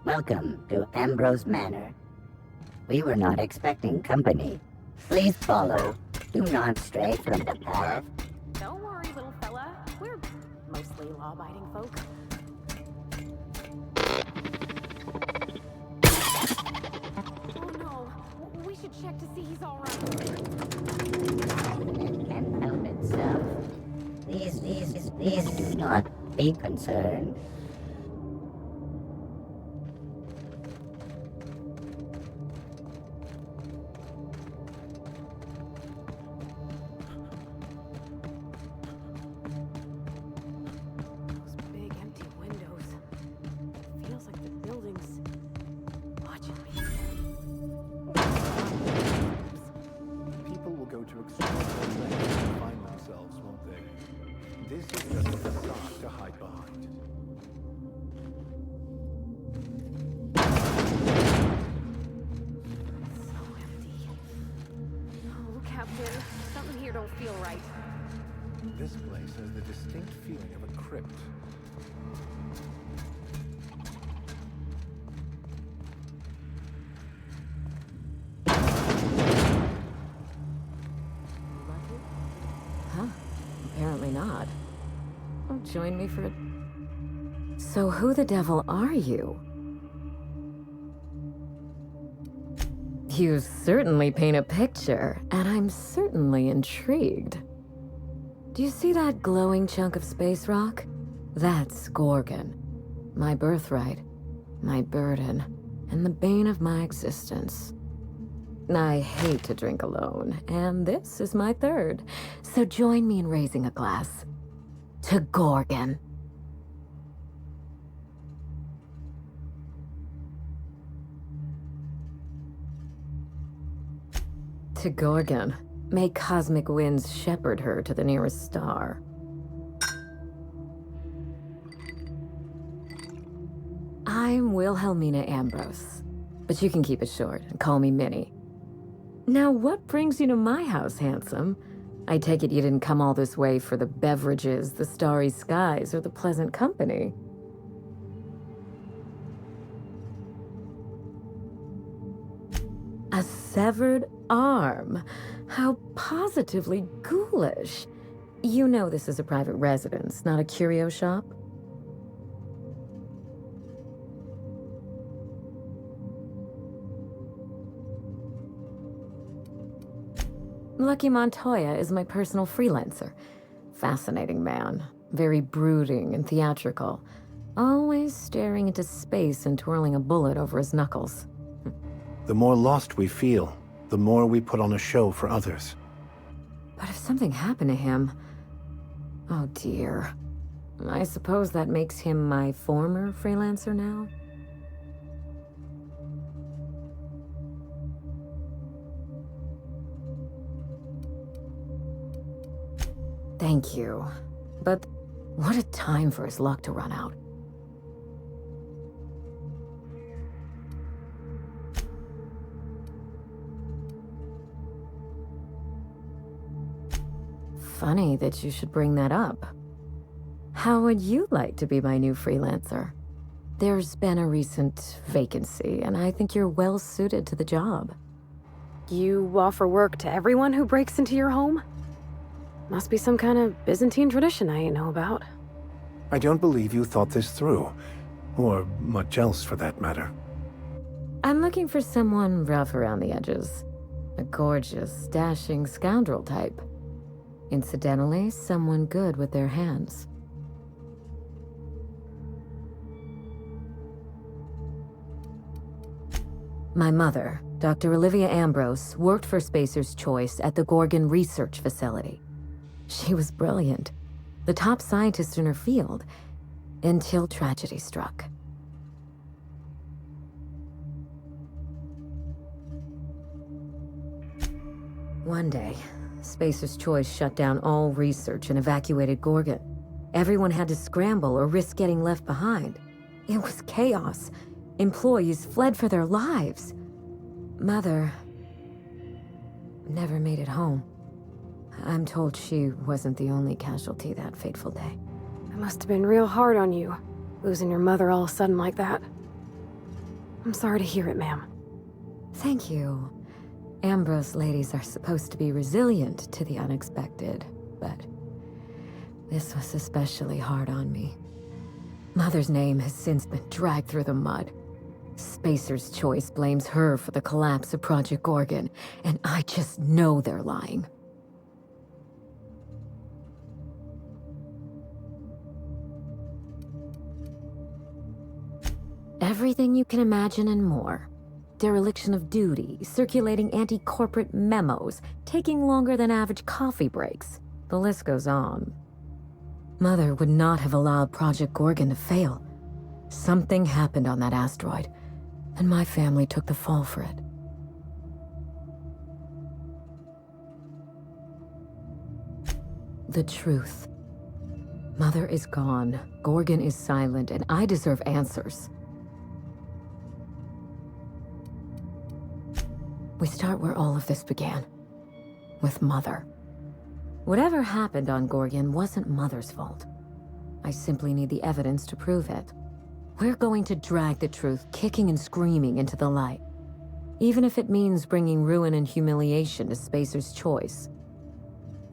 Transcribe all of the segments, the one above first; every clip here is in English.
Welcome to Ambrose Manor. We were not expecting company. Please follow. Do not stray from the path. Don't worry, little fella. We're mostly law-abiding folk. Oh no, we should check to see he's all right. It can help itself. Please do not be concerned. Those big empty windows. Feels like the building's watching me. People will go to extraordinary lengths to find themselves, won't they? This is just a facade to hide behind. So empty. Oh, Captain, something here don't feel right. This place has the distinct feeling of a crypt. Lucky? Huh? Apparently not. Oh, join me for a... So who the devil are you? You certainly paint a picture, and I'm certainly intrigued. Do you see that glowing chunk of space rock? That's Gorgon. My birthright, my burden, and the bane of my existence. I hate to drink alone, and this is my third. So join me in raising a glass to Gorgon. To Gorgon. May cosmic winds shepherd her to the nearest star. I'm Wilhelmina Ambrose, but you can keep it short and call me Minnie. Now, what brings you to my house, handsome? I take it you didn't come all this way for the beverages, the starry skies, or the pleasant company. A severed arm. How positively ghoulish. You know this is a private residence, not a curio shop? Lucky Montoya is my personal freelancer. Fascinating man. Very brooding and theatrical. Always staring into space and twirling a bullet over his knuckles. The more lost we feel, the more we put on a show for others. But if something happened to him... Oh dear. I suppose that makes him my former freelancer now? Thank you. But what a time for his luck to run out. Funny that you should bring that up. How would you like to be my new freelancer? There's been a recent vacancy, and I think you're well suited to the job. You offer work to everyone who breaks into your home? Must be some kind of Byzantine tradition I ain't know about. I don't believe you thought this through. Or much else for that matter. I'm looking for someone rough around the edges. A gorgeous, dashing scoundrel type. Incidentally, someone good with their hands. My mother, Dr. Olivia Ambrose, worked for Spacer's Choice at the Gorgon Research Facility. She was brilliant, the top scientist in her field, until tragedy struck. One day, Spacer's Choice shut down all research and evacuated Gorgon. Everyone had to scramble or risk getting left behind. It was chaos. Employees fled for their lives. Mother never made it home. I'm told she wasn't the only casualty that fateful day. It must have been real hard on you, losing your mother all of a sudden like that. I'm sorry to hear it, ma'am. Thank you. Ambrose ladies are supposed to be resilient to the unexpected, but this was especially hard on me. Mother's name has since been dragged through the mud. Spacer's Choice blames her for the collapse of Project Gorgon, and I just know they're lying. Everything you can imagine and more. Dereliction of duty, circulating anti-corporate memos, taking longer than average coffee breaks. The list goes on. Mother would not have allowed Project Gorgon to fail. Something happened on that asteroid, and my family took the fall for it. The truth. Mother is gone, Gorgon is silent, and I deserve answers. We start where all of this began. With Mother. Whatever happened on Gorgon wasn't Mother's fault. I simply need the evidence to prove it. We're going to drag the truth, kicking and screaming, into the light. Even if it means bringing ruin and humiliation to Spacer's Choice.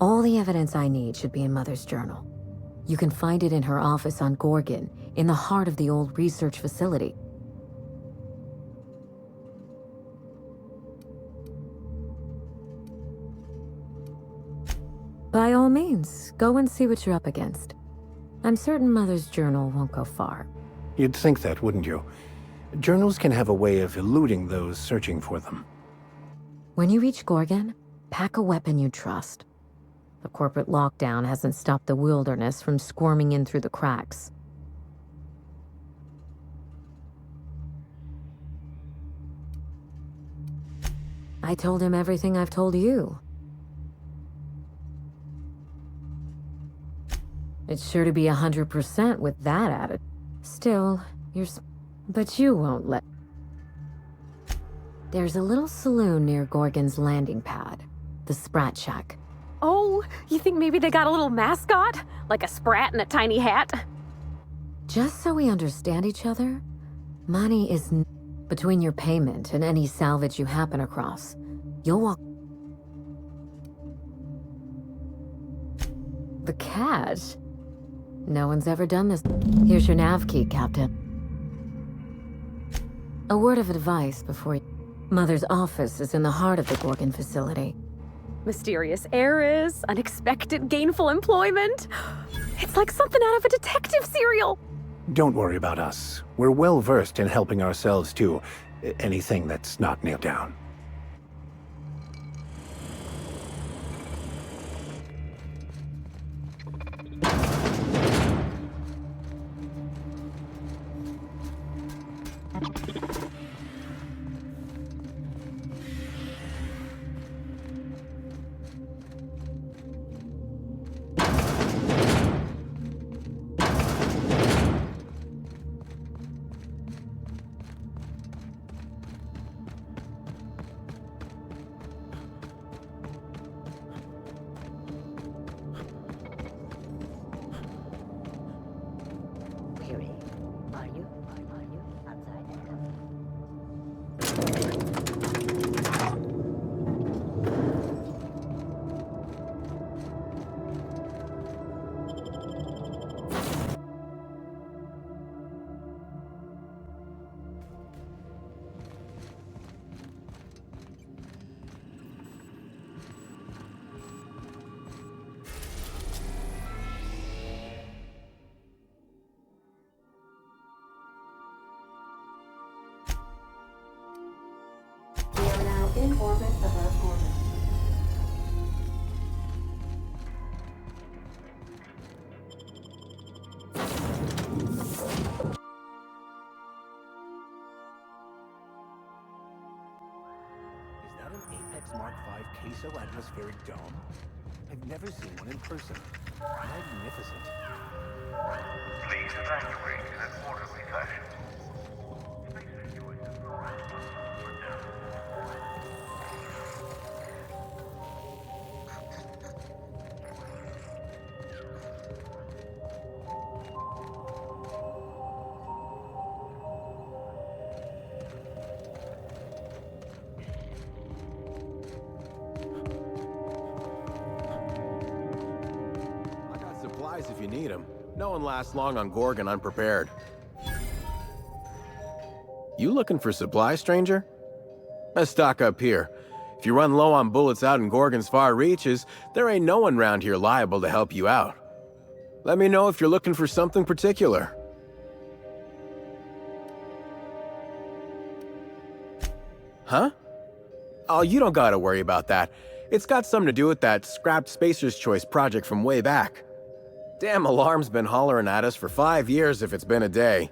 All the evidence I need should be in Mother's journal. You can find it in her office on Gorgon, in the heart of the old research facility. By all means, go and see what you're up against. I'm certain Mother's journal won't go far. You'd think that, wouldn't you? Journals can have a way of eluding those searching for them. When you reach Gorgon, pack a weapon you trust. The corporate lockdown hasn't stopped the wilderness from squirming in through the cracks. I told him everything I've told you. It's sure to be 100% with that added. Still, but you won't let... There's a little saloon near Gorgon's landing pad. The Sprat Shack. Oh, you think maybe they got a little mascot? Like a sprat in a tiny hat? Just so we understand each other, money is between your payment and any salvage you happen across. You'll walk... The cash? No one's ever done this. Here's your nav key, Captain. A word of advice before Mother's office is in the heart of the Gorgon facility. Mysterious heiress, unexpected gainful employment. It's like something out of a detective serial. Don't worry about us. We're well versed in helping ourselves to anything that's not nailed down. Weary. Are you? Are you outside? We are now in orbit above orbit. Is that an Apex Mark V queso atmospheric dome? I've never seen one in person. Magnificent. Please evacuate in an orderly fashion. Spacer choices were down. you need them. No one lasts long on Gorgon unprepared. You looking for supply, stranger? Let's stock up here. If you run low on bullets out in Gorgon's far reaches, there ain't no one round here liable to help you out. Let me know if you're looking for something particular. Huh? Oh, you don't gotta worry about that. It's got something to do with that scrapped Spacer's Choice project from way back. Damn alarm's been hollering at us for 5 years if it's been a day.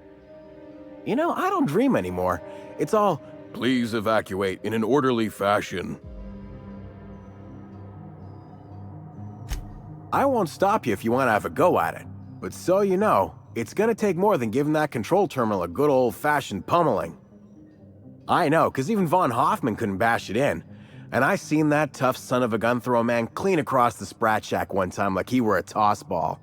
You know, I don't dream anymore. It's all, please evacuate in an orderly fashion. I won't stop you if you want to have a go at it. But so you know, it's gonna take more than giving that control terminal a good old-fashioned pummeling. I know, because even Von Hoffman couldn't bash it in. And I seen that tough son of a gun throw a man clean across the Sprat Shack one time like he were a toss ball.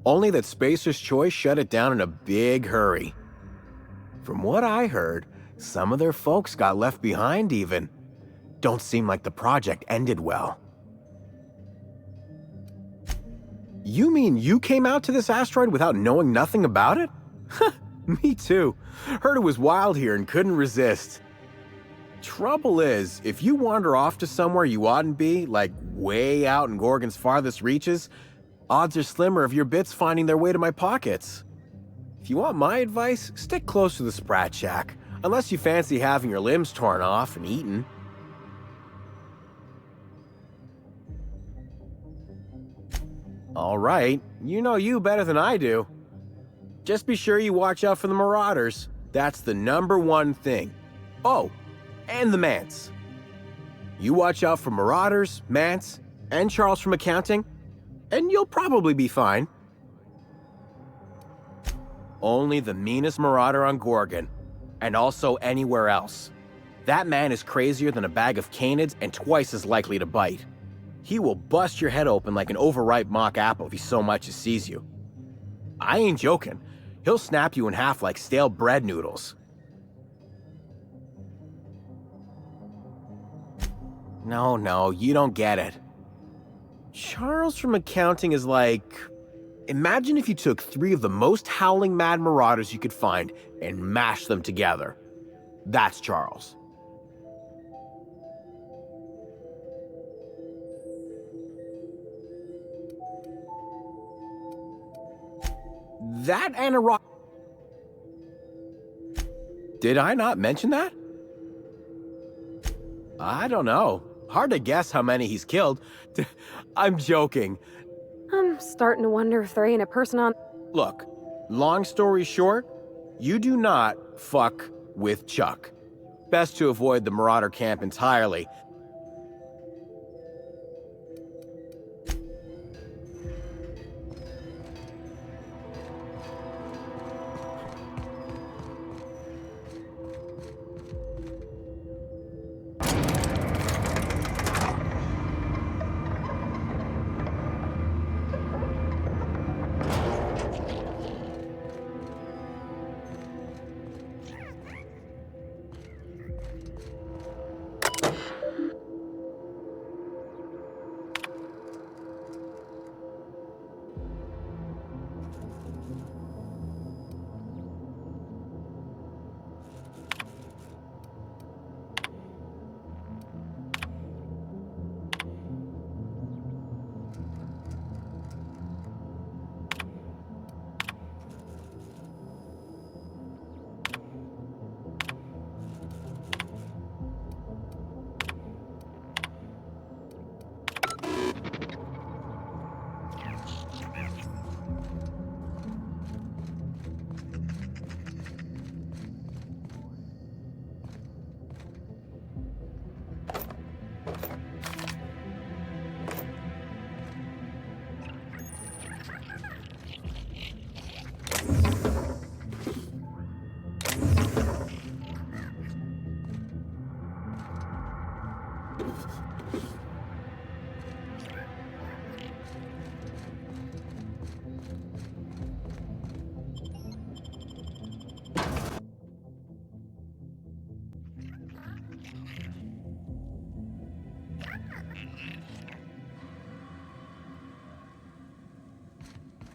Only that Spacer's Choice shut it down in a big hurry. From what I heard, some of their folks got left behind even. Don't seem like the project ended well. You mean you came out to this asteroid without knowing nothing about it? Me too. Heard it was wild here and couldn't resist. Trouble is, if you wander off to somewhere you oughtn't be, like way out in Gorgon's farthest reaches, odds are slimmer of your bits finding their way to my pockets. If you want my advice, stick close to the Sprat Shack, unless you fancy having your limbs torn off and eaten. All right, you know you better than I do. Just be sure you watch out for the Marauders. That's the #1 thing. Oh, and the Mance. You watch out for Marauders, Mance, and Charles from accounting, and you'll probably be fine. Only the meanest Marauder on Gorgon, and also anywhere else. That man is crazier than a bag of canids and twice as likely to bite. He will bust your head open like an overripe mock apple if he so much as sees you. I ain't joking. He'll snap you in half like stale bread noodles. No, you don't get it. Charles from accounting is like... Imagine if you took 3 of the most howling mad Marauders you could find and mashed them together. That's Charles. That and a rock... Did I not mention that? I don't know. Hard to guess how many he's killed. I'm joking. I'm starting to wonder if there ain't a person on... Look, long story short, you do not fuck with Chuck. Best to avoid the Marauder camp entirely.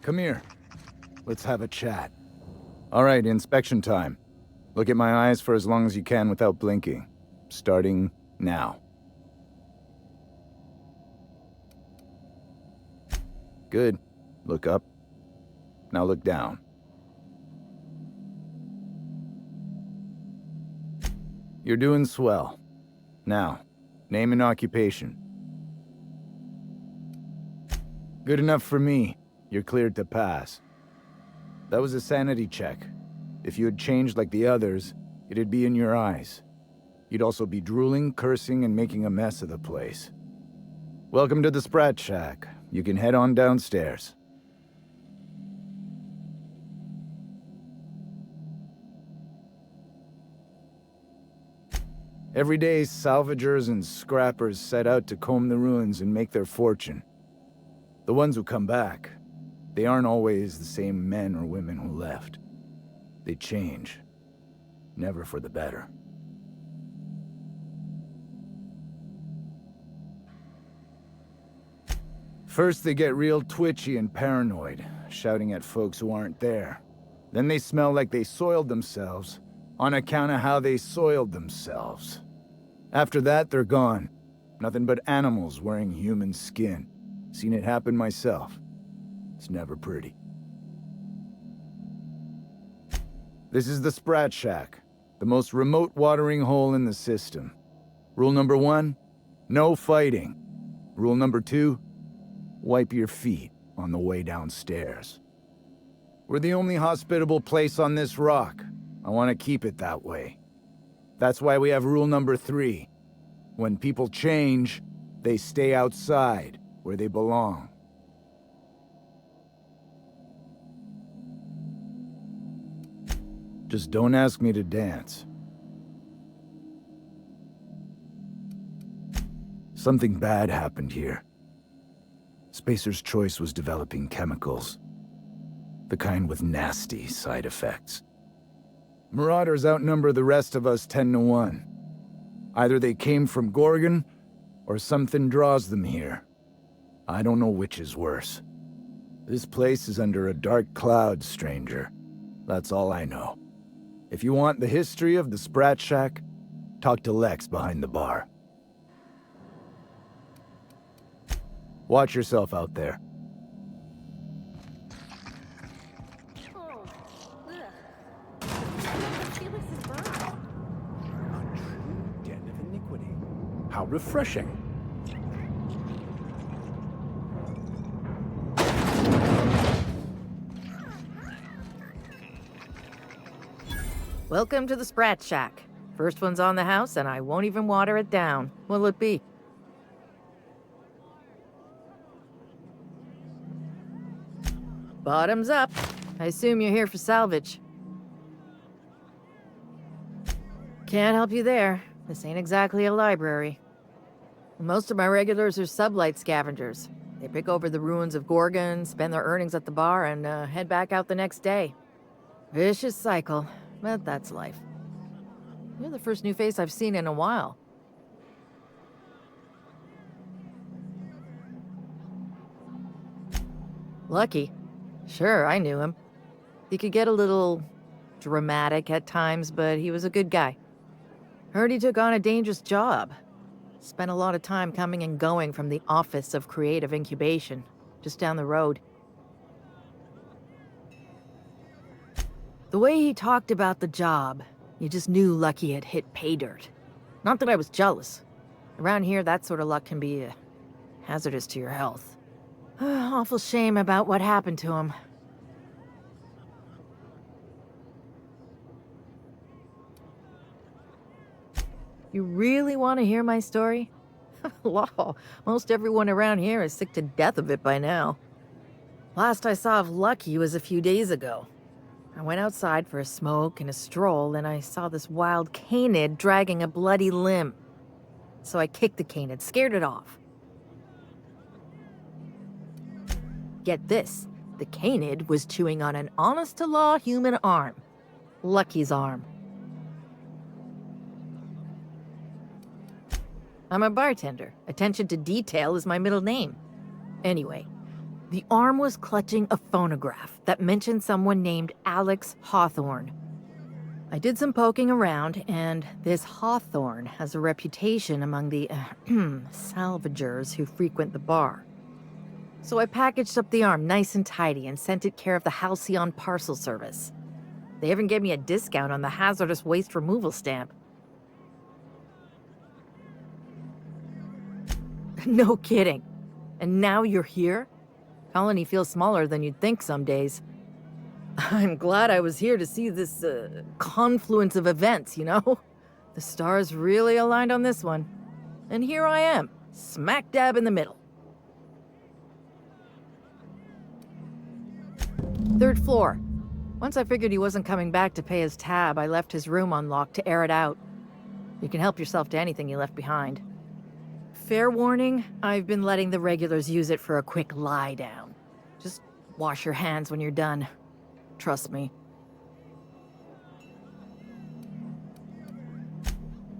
come here. Let's have a chat. All right, inspection time. Look at my eyes for as long as you can without blinking. Starting now. Good. Look up. Now look down. You're doing swell. Now, name and occupation. Good enough for me. You're cleared to pass. That was a sanity check. If you had changed like the others, it'd be in your eyes. You'd also be drooling, cursing, and making a mess of the place. Welcome to the Sprat Shack. You can head on downstairs. Every day, salvagers and scrappers set out to comb the ruins and make their fortune. The ones who come back, they aren't always the same men or women who left. They change. Never for the better. First, they get real twitchy and paranoid, shouting at folks who aren't there. Then they smell like they soiled themselves, on account of how they soiled themselves. After that, they're gone. Nothing but animals wearing human skin. Seen it happen myself. It's never pretty. This is the Sprat Shack, the most remote watering hole in the system. Rule number 1, no fighting. Rule number 2, wipe your feet on the way downstairs. We're the only hospitable place on this rock. I want to keep it that way. That's why we have rule number 3. When people change, they stay outside, where they belong. Just don't ask me to dance. Something bad happened here. Spacer's Choice was developing chemicals. The kind with nasty side effects. Marauders outnumber the rest of us 10-1. Either they came from Gorgon, or something draws them here. I don't know which is worse. This place is under a dark cloud, stranger. That's all I know. If you want the history of the Sprat Shack, talk to Lex behind the bar. Watch yourself out there. Oh, ugh. Felix is burned. A true den of iniquity. How refreshing. Welcome to the Sprat Shack. First one's on the house, and I won't even water it down. What'll it be? Bottoms up. I assume you're here for salvage. Can't help you there. This ain't exactly a library. Most of my regulars are sublight scavengers. They pick over the ruins of Gorgon, spend their earnings at the bar, and head back out the next day. Vicious cycle, but that's life. You're the first new face I've seen in a while. Lucky. Sure, I knew him. He could get a little dramatic at times, but he was a good guy. Heard he took on a dangerous job. Spent a lot of time coming and going from the Office of Creative Incubation, just down the road. The way he talked about the job, you just knew Lucky had hit pay dirt. Not that I was jealous. Around here, that sort of luck can be hazardous to your health. Awful shame about what happened to him. You really want to hear my story? Law, most everyone around here is sick to death of it by now. Last I saw of Lucky was a few days ago. I went outside for a smoke and a stroll, and I saw this wild canid dragging a bloody limb. So I kicked the canid, scared it off. Get this, the canid was chewing on an honest-to-law human arm. Lucky's arm. I'm a bartender. Attention to detail is my middle name. Anyway, The arm was clutching a phonograph that mentioned someone named Alex Hawthorne. I did some poking around, and this Hawthorne has a reputation among the salvagers who frequent the bar. So I packaged up the arm nice and tidy and sent it care of the Halcyon parcel service. They even gave me a discount on the hazardous waste removal stamp. No kidding. And now you're here? Colony feels smaller than you'd think some days. I'm glad I was here to see this confluence of events, you know? The stars really aligned on this one. And here I am, smack dab in the middle. Third floor. Once I figured he wasn't coming back to pay his tab, I left his room unlocked to air it out. You can help yourself to anything you left behind. Fair warning, I've been letting the regulars use it for a quick lie down. Just wash your hands when you're done. Trust me.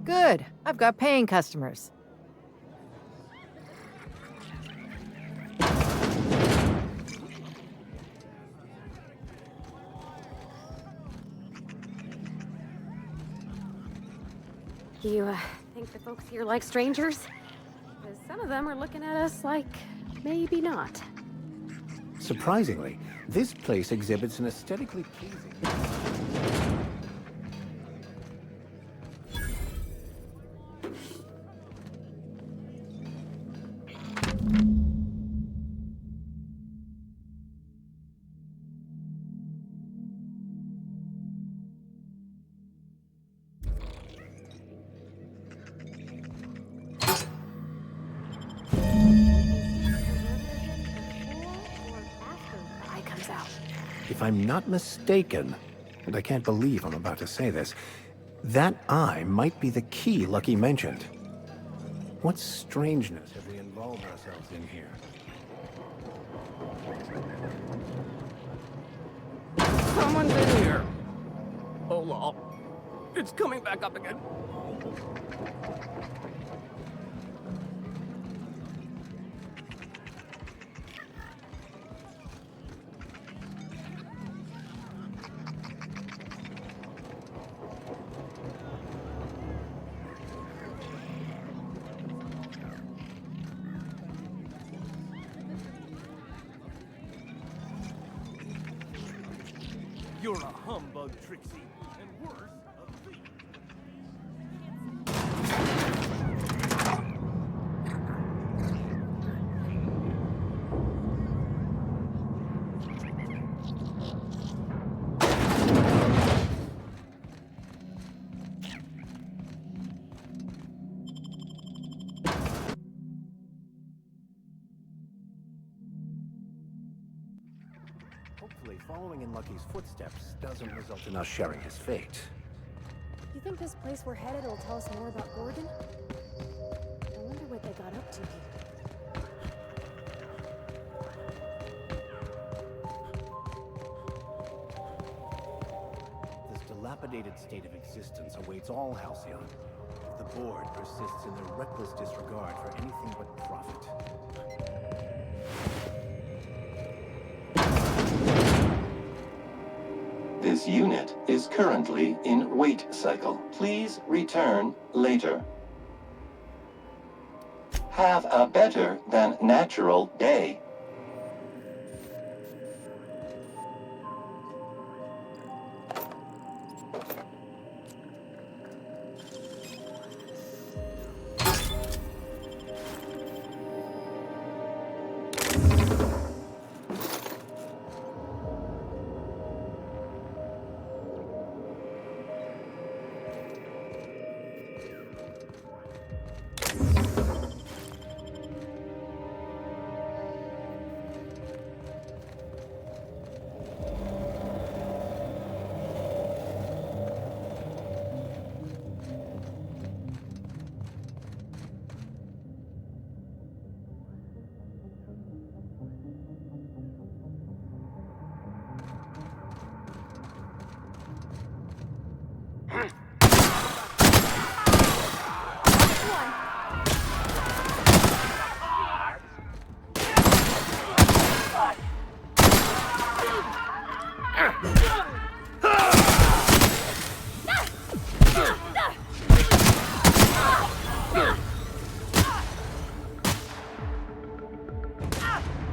Good. I've got paying customers. Do you think the folks here like strangers? Because some of them are looking at us like maybe not. Surprisingly, this place exhibits an aesthetically pleasing... If I'm not mistaken, and I can't believe I'm about to say this, that eye might be the key Lucky mentioned. What strangeness have we involved ourselves in here? Someone's in here! Oh, lol. It's coming back up again. You're a humbug, Trixie, and worse, a thief. Hopefully, following in Lucky's footsteps doesn't result in us sharing his fate. You think this place we're headed will tell us more about Gordon? I wonder what they got up to here. This dilapidated state of existence awaits all Halcyon if the board persists in their reckless disregard for anything but profit. This unit is currently in wait cycle. Please return later. Have a better than natural day.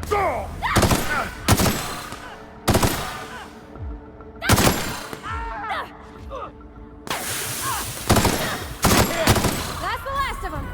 That's the last of them.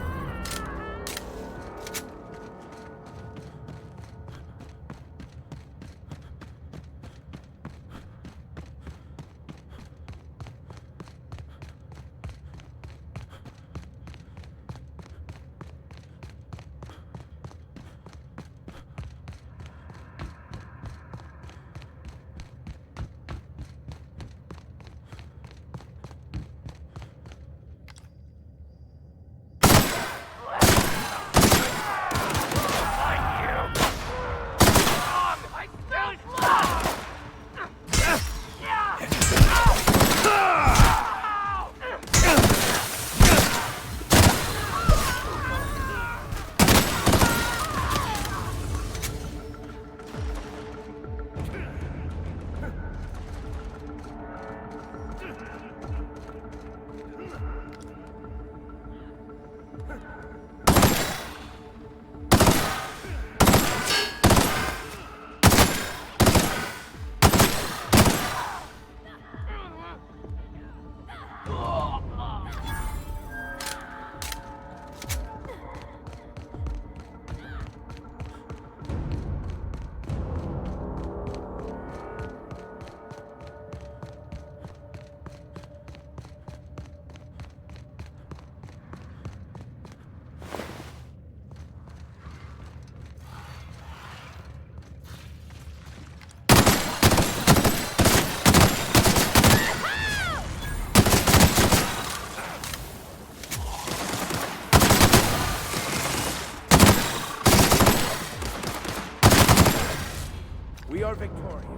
We are victorious.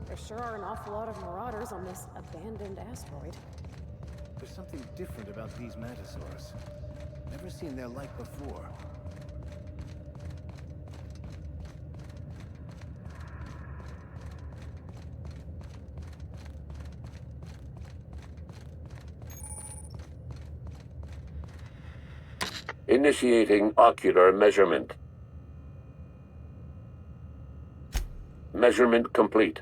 There sure are an awful lot of marauders on this abandoned asteroid. There's something different about these Mantisaurs. Never seen their like before. Initiating ocular measurement. Measurement complete.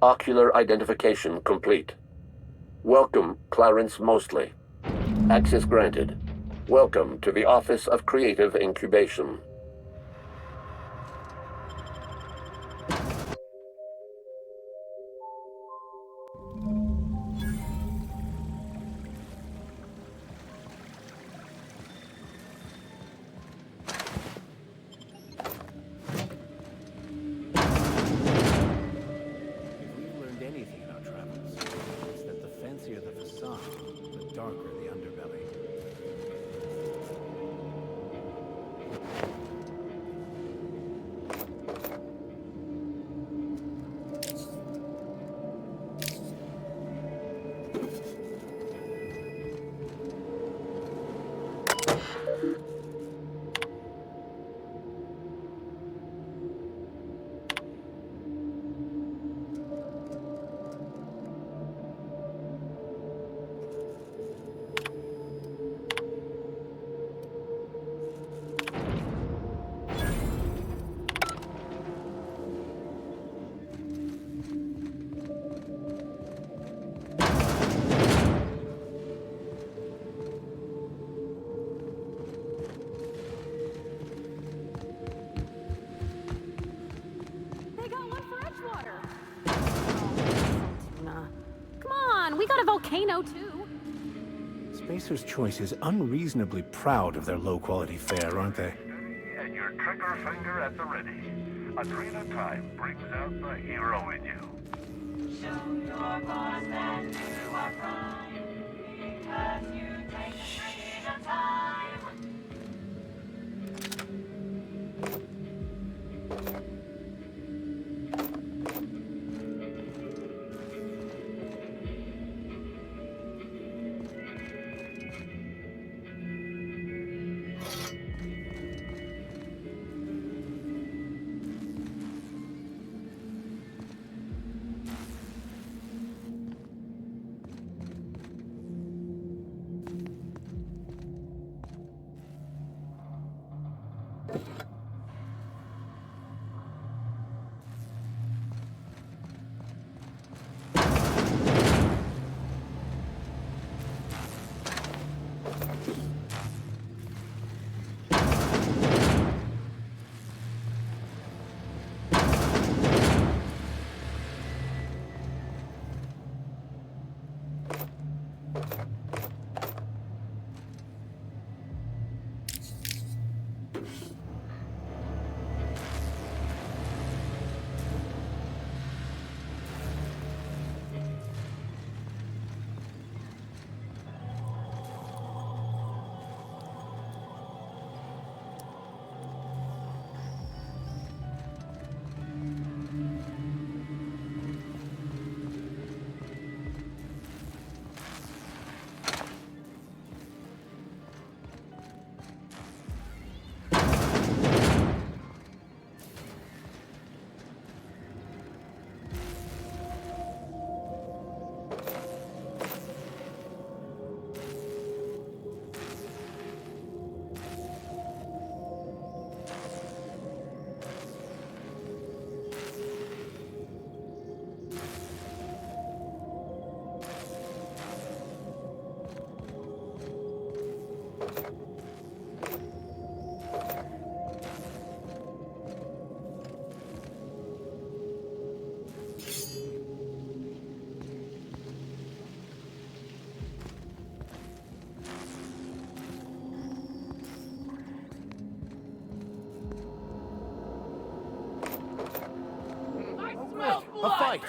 Ocular identification complete. Welcome, Clarence Mostly. Access granted. Welcome to the Office of Creative Incubation. If we've learned anything in our travels, it's that the fancier the facade, the darker the underbelly. They got one for Edgewater. Oh, nah. Come on, we got a volcano too. Spacer's Choice is unreasonably proud of their low-quality fare, aren't they? And your trigger finger at the ready. Adrena time brings out the hero in you. Show your boss that you are prime, because you take the freedom time. A fight!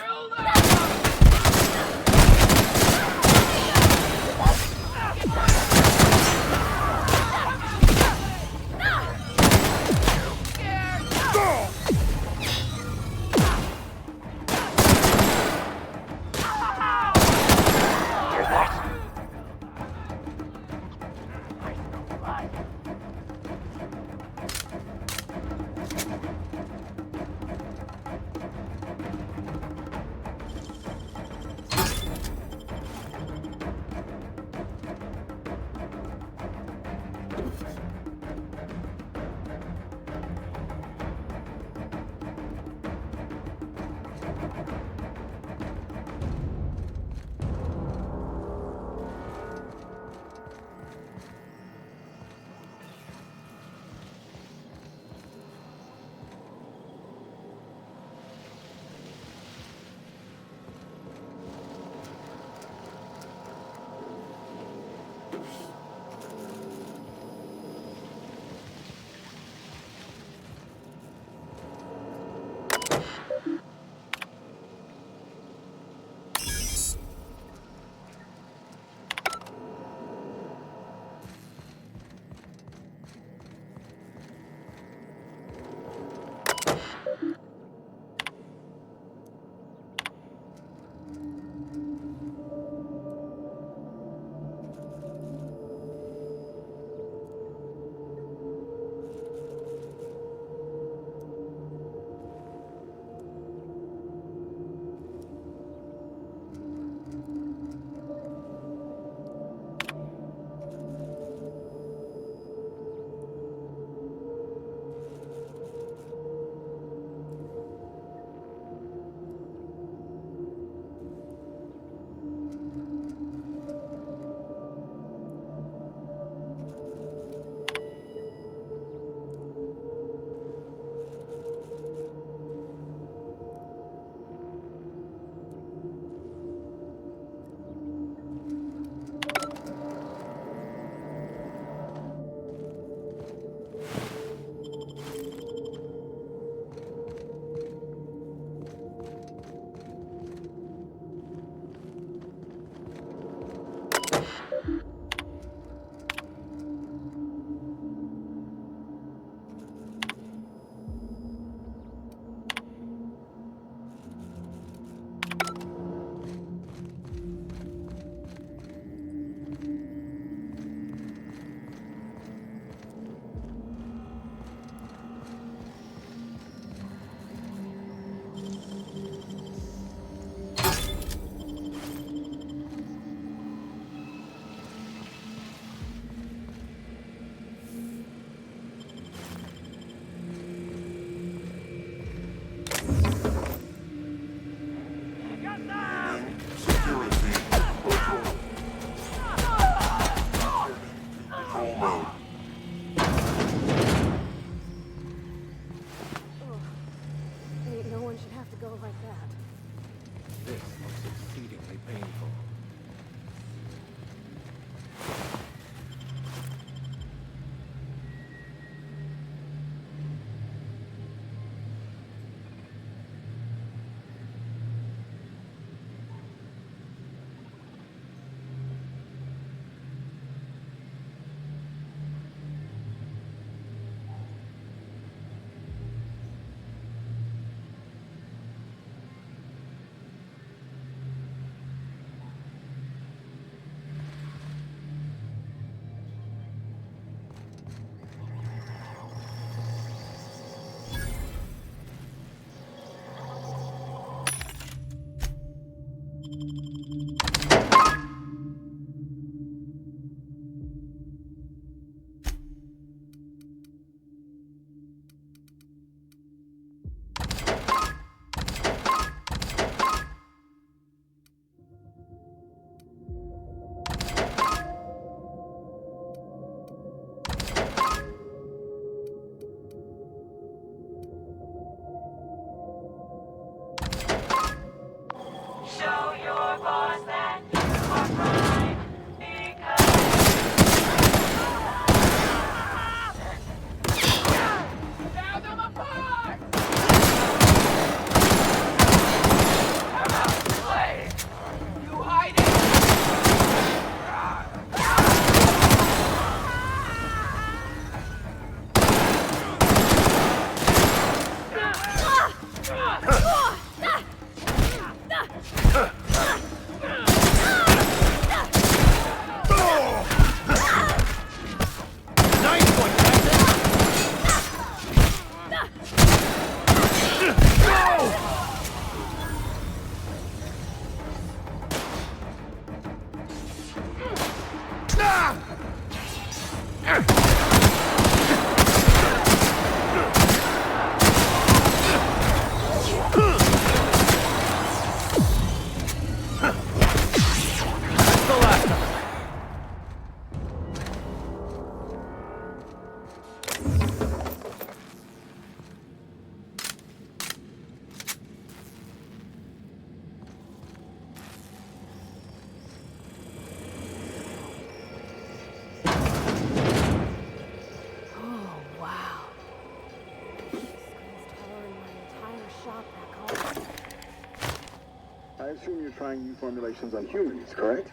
I assume you're trying new formulations on humans, correct?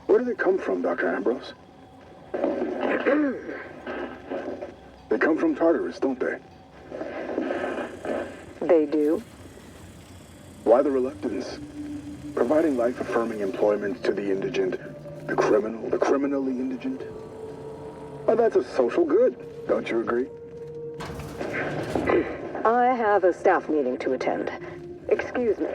Where do they come from, Dr. Ambrose? They come from Tartarus, don't they? They do. Why the reluctance? Providing life-affirming employment to the indigent, the criminally indigent? Well, that's a social good, don't you agree? I have a staff meeting to attend. Excuse me.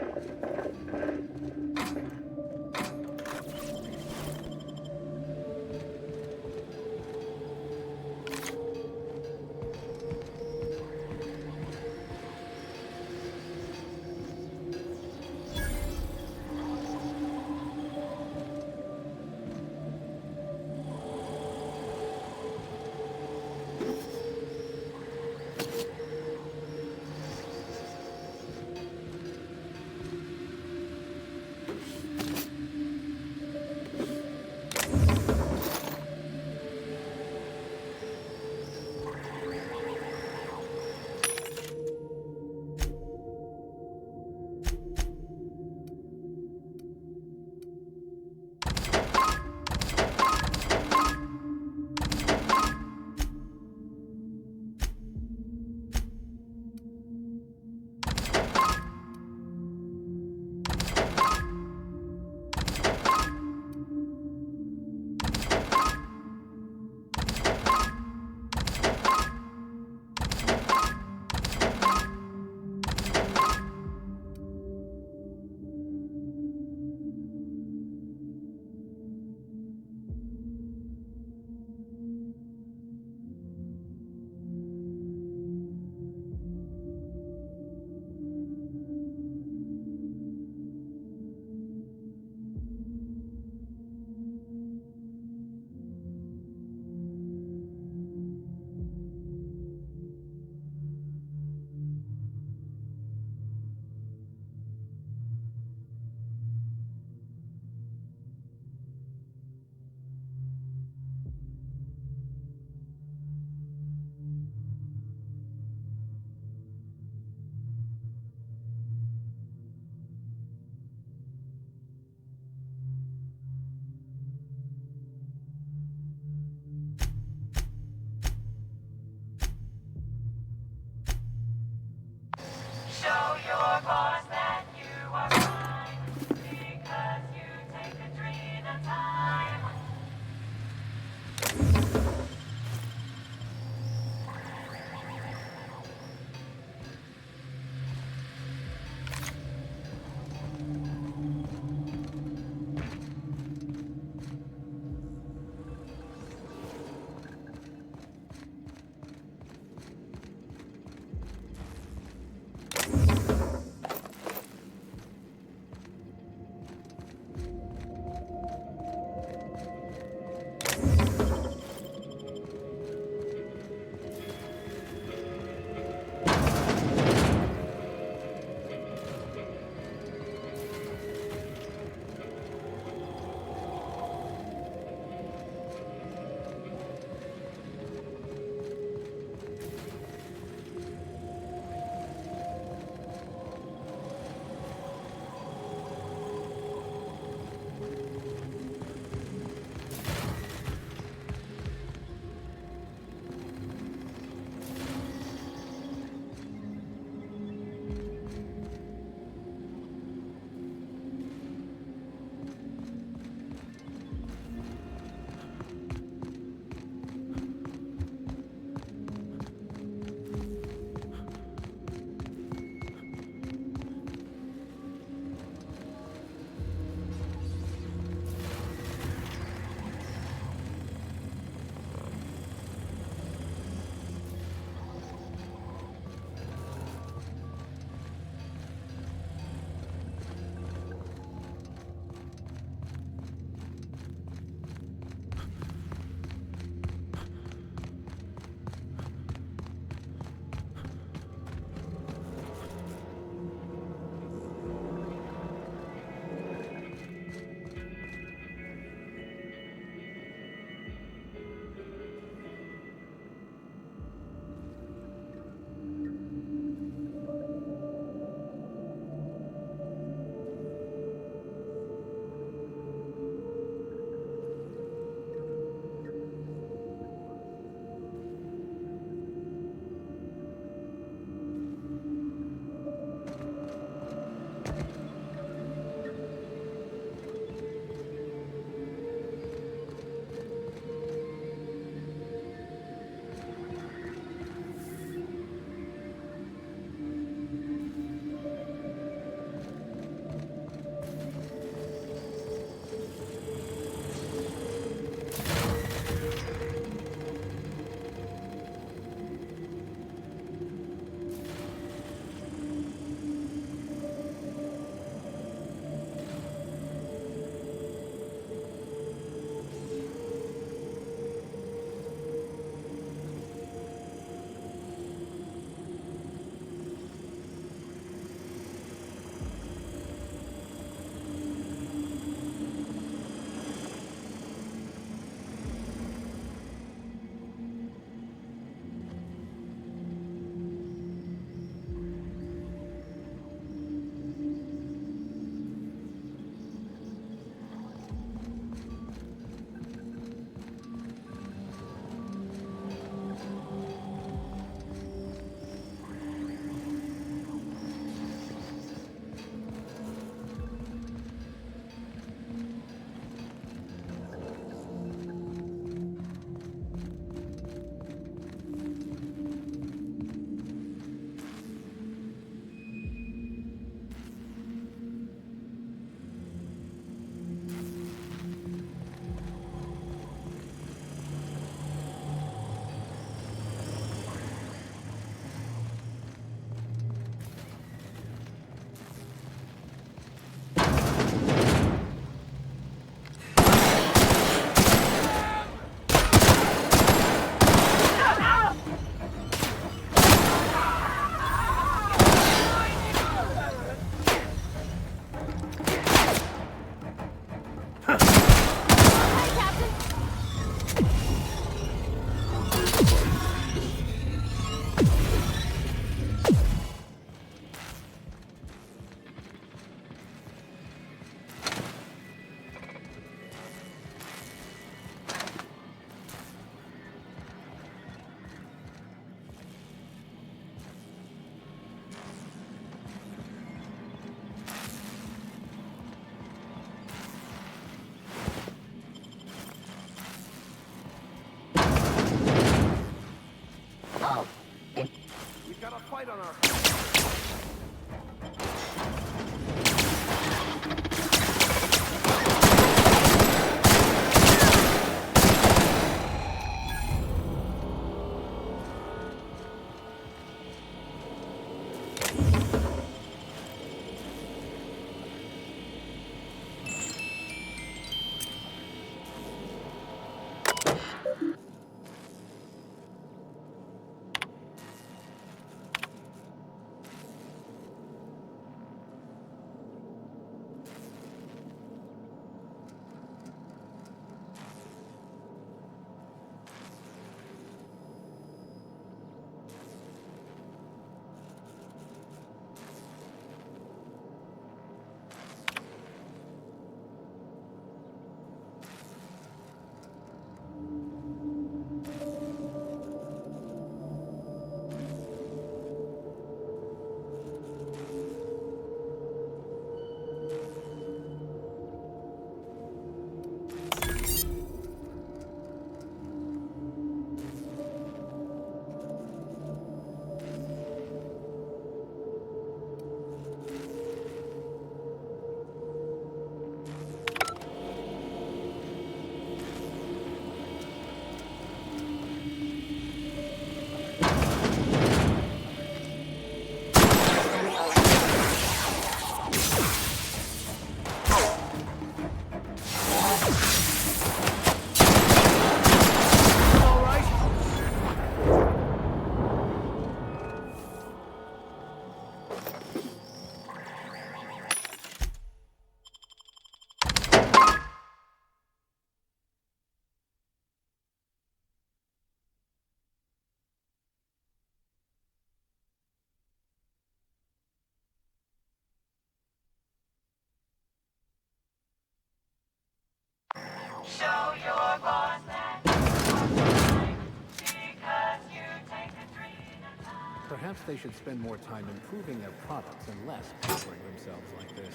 Perhaps they should spend more time improving their products and less pampering themselves like this.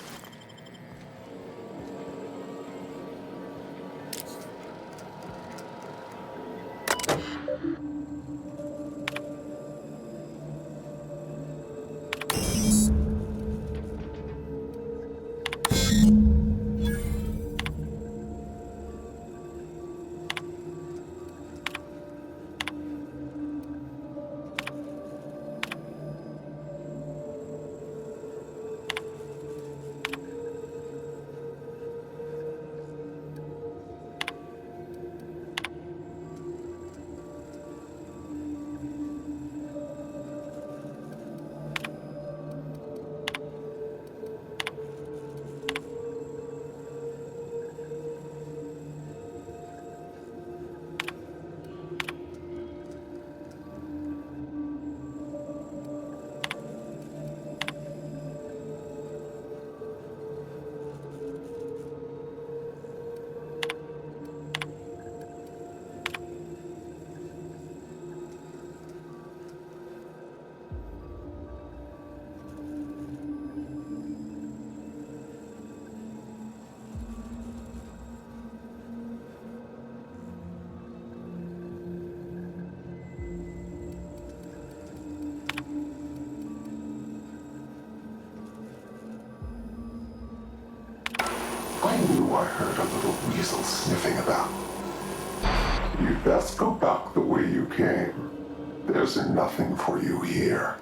I knew I heard a little weasel sniffing about. You'd best go back the way you came. There's nothing for you here.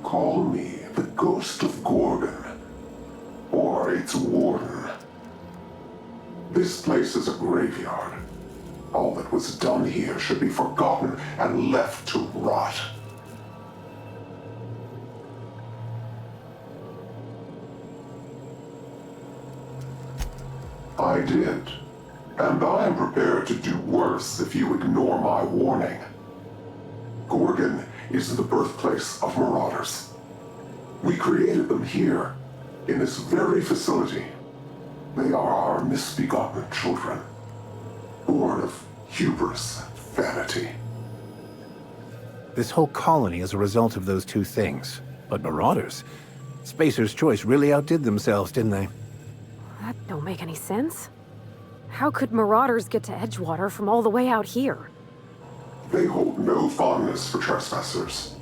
Call me the Ghost of Gorgon, or its warden. This place is a graveyard. All that was done here should be forgotten and left to rot. I did, and I am prepared to do worse if you ignore my warning. Gorgon is the birthplace of marauders. We created them here, in this very facility. They are our misbegotten children, born of hubris and vanity. This whole colony is a result of those two things. But marauders? Spacer's Choice really outdid themselves, didn't they? That don't make any sense. How could marauders get to Edgewater from all the way out here? They hold no fondness for trespassers.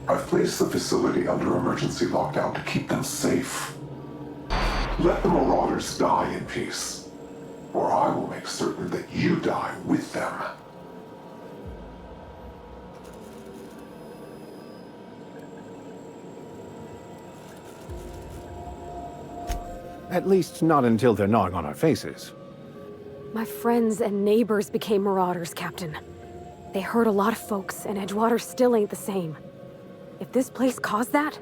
I've placed the facility under emergency lockdown to keep them safe. Let the marauders die in peace, or I will make certain that you die with them. At least not until they're gnawing on our faces. My friends and neighbors became marauders, Captain. They hurt a lot of folks, and Edgewater still ain't the same. If this place caused that,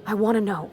I want to know.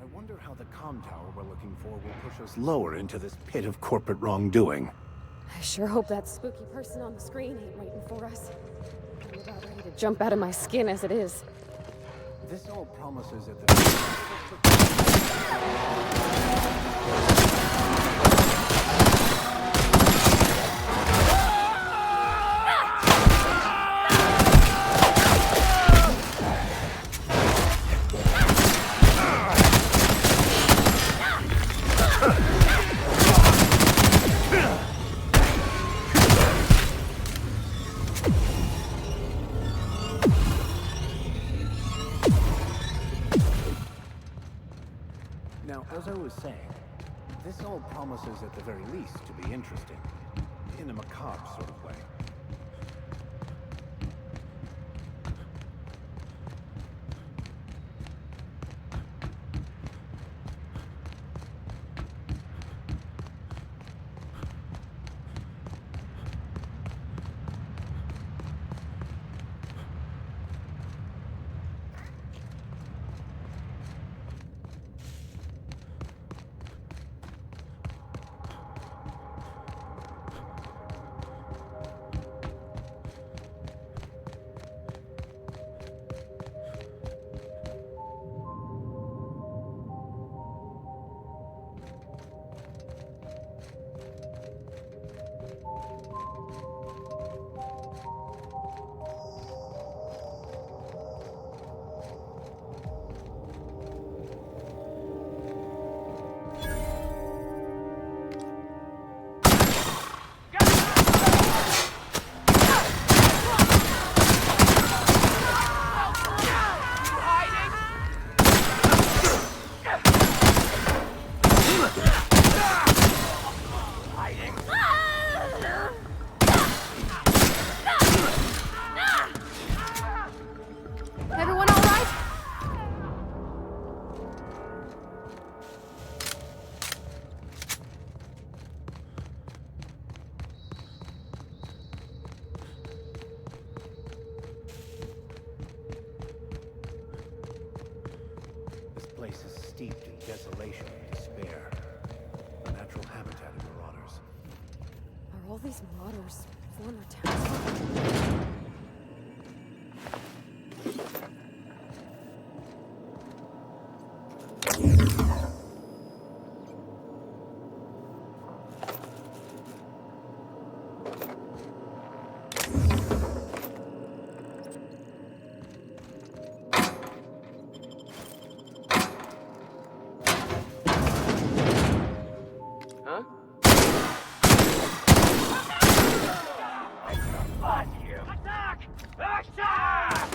I wonder how the comm tower we're looking for will push us lower into this pit of corporate wrongdoing. I sure hope that spooky person on the screen ain't waiting for us. I'm about ready to jump out of my skin as it is. This all promises that the... As I was saying, this all promises at the very least to be interesting. In a macabre sort of way. Everyone all right? This place is steeped in desolation and despair. A natural habitat of marauders. Are all these marauders former townsfolk? Huh? Fuck you! Attack! Attack!